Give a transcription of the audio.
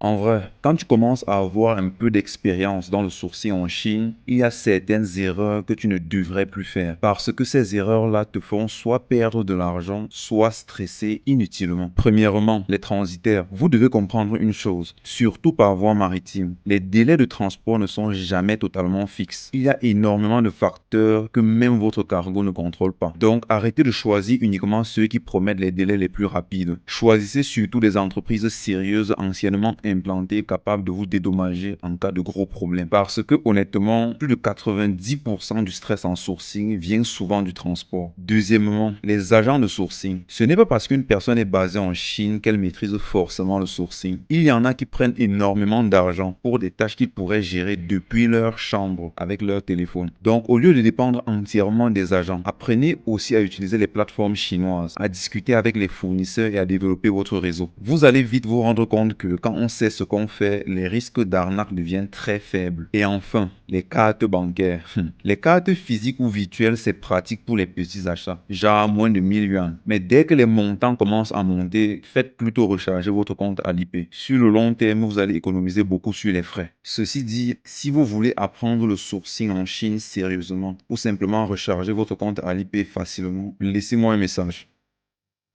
En vrai, quand tu commences à avoir un peu d'expérience dans le sourcing en Chine, il y a certaines erreurs que tu ne devrais plus faire parce que ces erreurs-là te font soit perdre de l'argent, soit stresser inutilement. Premièrement, les transitaires. Vous devez comprendre une chose, surtout par voie maritime. Les délais de transport ne sont jamais totalement fixes. Il y a énormément de facteurs que même votre cargo ne contrôle pas. Donc, arrêtez de choisir uniquement ceux qui promettent les délais les plus rapides. Choisissez surtout des entreprises sérieuses anciennement implantées capables de vous dédommager en cas de gros problèmes. Parce que honnêtement, plus de 90% du stress en sourcing vient souvent du transport. Deuxièmement, les agents de sourcing. Ce n'est pas parce qu'une personne est basée en Chine qu'elle maîtrise forcément le sourcing. Il y en a qui prennent énormément d'argent pour des tâches qu'ils pourraient gérer depuis leur chambre avec leur téléphone. Donc au lieu de dépendre entièrement des agents, apprenez aussi à utiliser les plateformes chinoises, à discuter avec les fournisseurs et à développer votre réseau. Vous allez vite vous rendre compte que quand on sait ce qu'on fait, les risques d'arnaque deviennent très faibles. Et enfin, les cartes bancaires. Les cartes physiques ou virtuelles, c'est pratique pour les petits achats, genre moins de 1000 yuan. Mais dès que les montants commencent à monter, faites plutôt recharger votre compte Alipay. Sur le long terme, vous allez économiser beaucoup sur les frais. Ceci dit, si vous voulez apprendre le sourcing en Chine sérieusement ou simplement recharger votre compte Alipay facilement, laissez-moi un message.